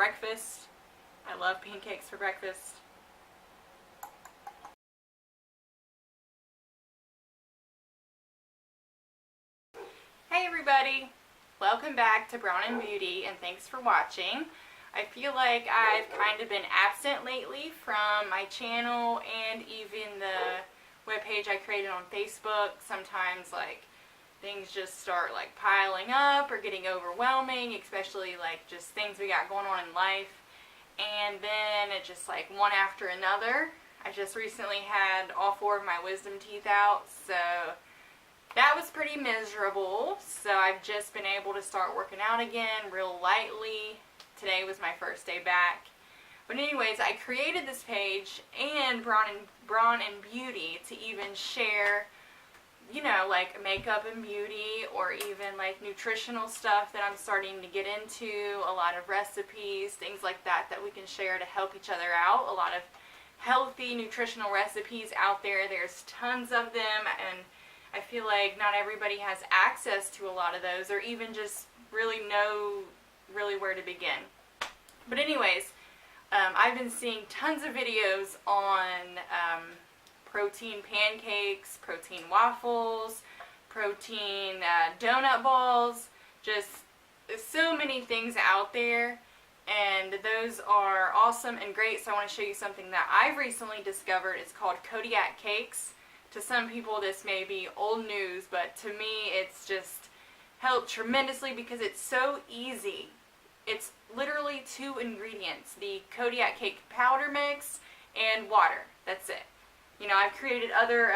breakfast. I love pancakes for breakfast. Hey everybody! Welcome back to Brown and Beauty, and thanks for watching. I feel like I've kind of been absent lately from my channel and even the webpage I created on Facebook. Sometimes like things just start like piling up or getting overwhelming, especially like just things we got going on in life. And then it just like one after another. I just recently had all 4 of my wisdom teeth out, so that was pretty miserable. So I've just been able to start working out again real lightly. Today was my first day back. But anyways, I created this page and Brawn and Beauty to even share, you know, like makeup and beauty, or even like nutritional stuff that I'm starting to get into, a lot of recipes, things like that that we can share to help each other out. A lot of healthy nutritional recipes out there. There's tons of them, and I feel like not everybody has access to a lot of those, or even just really know where to begin. But anyways, I've been seeing tons of videos on protein pancakes, protein waffles, protein donut balls, just so many things out there, and those are awesome and great. So I want to show you something that I've recently discovered. It's called Kodiak Cakes. To some people this may be old news, but to me it's just helped tremendously because it's so easy. It's literally 2 ingredients, the Kodiak cake powder mix and water. That's it. You know, I've created other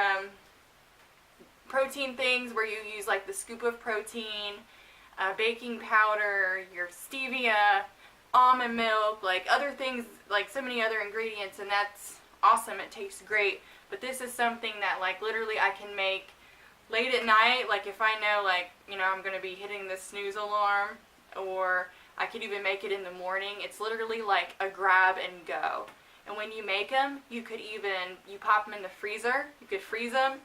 protein things where you use like the scoop of protein, baking powder, your stevia, almond milk, like other things, like so many other ingredients, and that's awesome. It tastes great. But this is something that like literally I can make late at night, like if I know like, you know, I'm going to be hitting the snooze alarm, or I could even make it in the morning. It's literally like a grab and go. And when you make them, you pop them in the freezer. You could freeze them,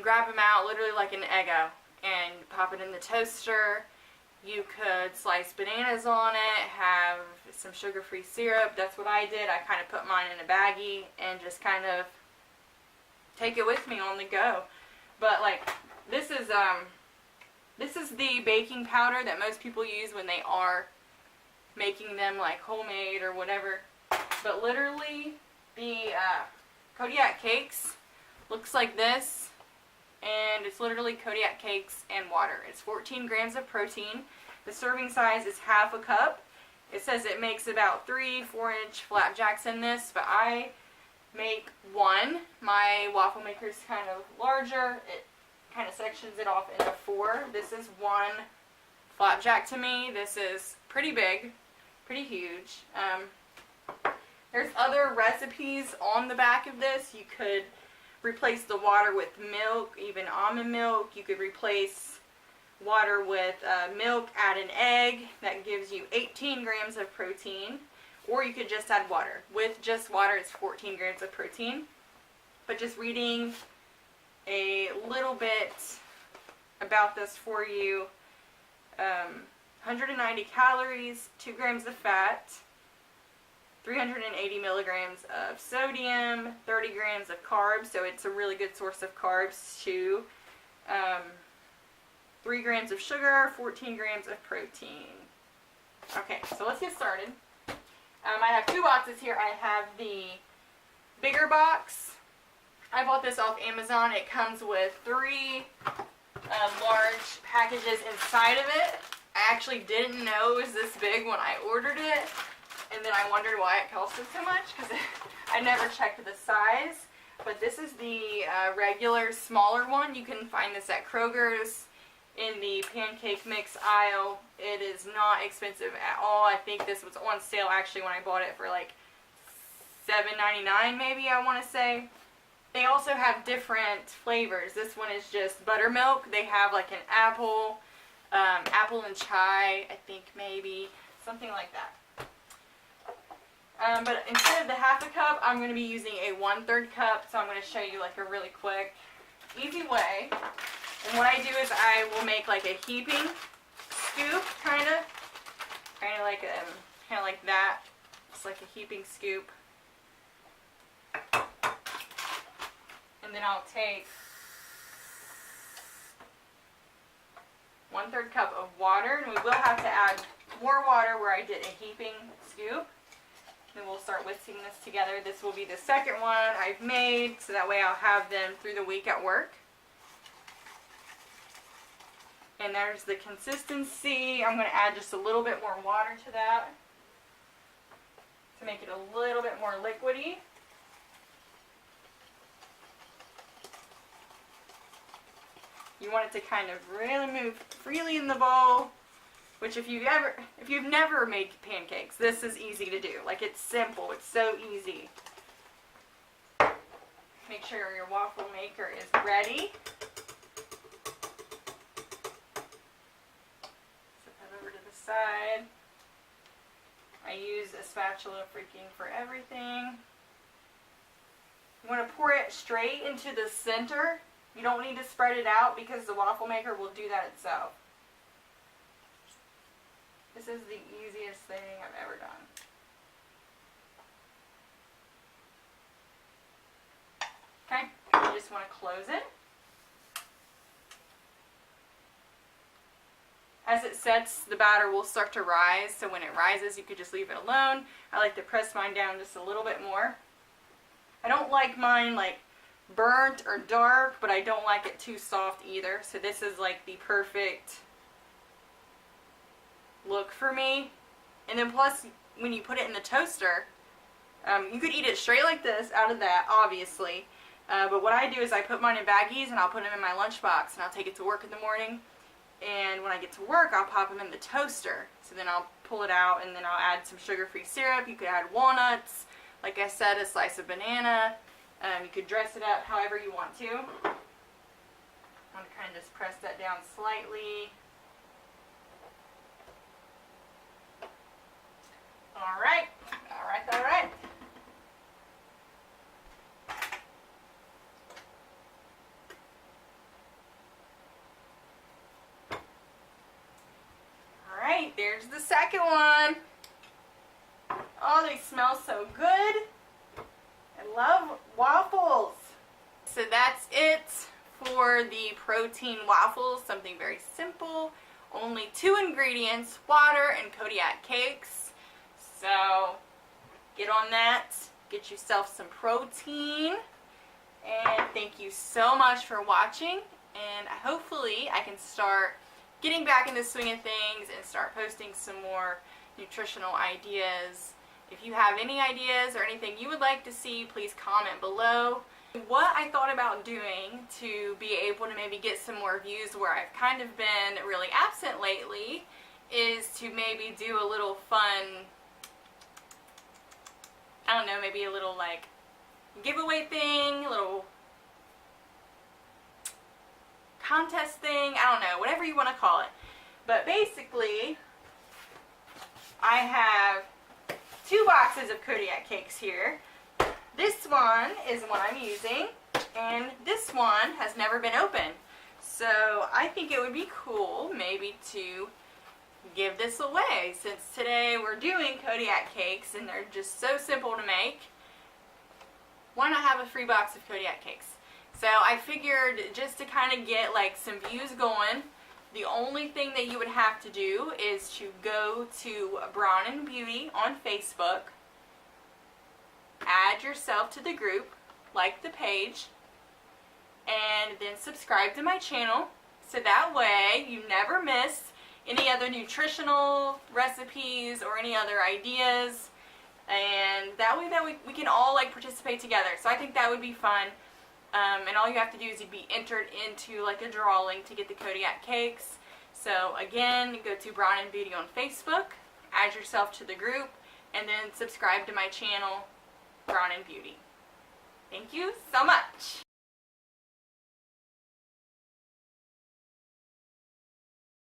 grab them out literally like an Eggo, and pop it in the toaster. You could slice bananas on it, have some sugar-free syrup. That's what I did. I kind of put mine in a baggie and just kind of take it with me on the go. But like this is the baking powder that most people use when they are making them like homemade or whatever. But literally the Kodiak Cakes looks like this, and it's literally Kodiak Cakes and water. It's 14 grams of protein. The serving size is half a cup. It says it makes about 3 4-inch flapjacks in this, but I make 1. My waffle maker is kind of larger. It kind of sections it off into 4. This is 1 flapjack to me. This is pretty big, pretty huge. There's other recipes on the back of this. You could replace the water with milk, even almond milk. You could replace water with milk, add an egg. That gives you 18 grams of protein. Or you could just add water. With just water, it's 14 grams of protein. But just reading a little bit about this for you. 190 calories, 2 grams of fat, 380 milligrams of sodium, 30 grams of carbs, so it's a really good source of carbs too. 3 grams of sugar, 14 grams of protein. Okay, so let's get started. I have 2 boxes here. I have the bigger box. I bought this off Amazon. It comes with 3 large packages inside of it. I actually didn't know it was this big when I ordered it, and then I wondered why it costed so much because I never checked the size. But this is the regular smaller one. You can find this at Kroger's in the pancake mix aisle. It is not expensive at all. I think this was on sale actually when I bought it for like $7.99 maybe, I want to say. They also have different flavors. This one is just buttermilk. They have like an apple and chai, I think maybe, something like that. But instead of the half a cup, I'm going to be using a 1/3 cup. So I'm going to show you like a really quick, easy way. And what I do is I will make like a heaping scoop, kind of like kind of like that. It's like a heaping scoop. And then I'll take 1/3 cup of water, and we will have to add more water where I did a heaping scoop. Then we'll start whisking this together. This will be the second one I've made, so that way I'll have them through the week at work. And there's the consistency. I'm going to add just a little bit more water to that to make it a little bit more liquidy. You want it to kind of really move freely in the bowl, which if you've never made pancakes, this is easy to do. Like, it's simple, it's so easy. Make sure your waffle maker is ready. Set that over to the side. I use a spatula freaking for everything. You want to pour it straight into the center. You don't need to spread it out because the waffle maker will do that itself. This is the easiest thing I've ever done. Okay, you just want to close it. As it sets, the batter will start to rise, so when it rises, you could just leave it alone. I like to press mine down just a little bit more. I don't like mine like burnt or dark, but I don't like it too soft either. So this is like the perfect look for me. And then plus, when you put it in the toaster, you could eat it straight like this, out of that, obviously. But what I do is I put mine in baggies and I'll put them in my lunchbox and I'll take it to work in the morning. And when I get to work, I'll pop them in the toaster. So then I'll pull it out and then I'll add some sugar-free syrup. You could add walnuts, like I said, a slice of banana. You could dress it up however you want to. I'm going to kind of just press that down slightly. Alright, alright, alright. Alright, there's the second one. Oh, they smell so good. I love waffles. So that's it for the protein waffles. Something very simple. Only 2 ingredients, water and Kodiak Cakes. So get on that. Get yourself some protein. And thank you so much for watching. And hopefully I can start getting back in the swing of things and start posting some more nutritional ideas. If you have any ideas or anything you would like to see, please comment below. What I thought about doing to be able to maybe get some more views where I've kind of been really absent lately is to maybe do a little fun, I don't know, maybe a little like giveaway thing, a little contest thing, I don't know, whatever you want to call it. But basically, I have 2 boxes of Kodiak Cakes here. This one is the one I'm using, and this one has never been opened. So I think it would be cool maybe to give this away, since today we're doing Kodiak Cakes and they're just so simple to make. Why not have a free box of Kodiak Cakes? So I figured, just to kind of get like some views going, the only thing that you would have to do is to go to Brown and Beauty on Facebook, add yourself to the group, like the page, and then subscribe to my channel, so that way you never miss any other nutritional recipes or any other ideas, and that way we can all like participate together. So I think that would be fun. And all you have to do is be entered into like a drawing to get the Kodiak Cakes. So again, go to Brown and Beauty on Facebook, add yourself to the group, and then subscribe to my channel, Brown and Beauty. Thank you so much.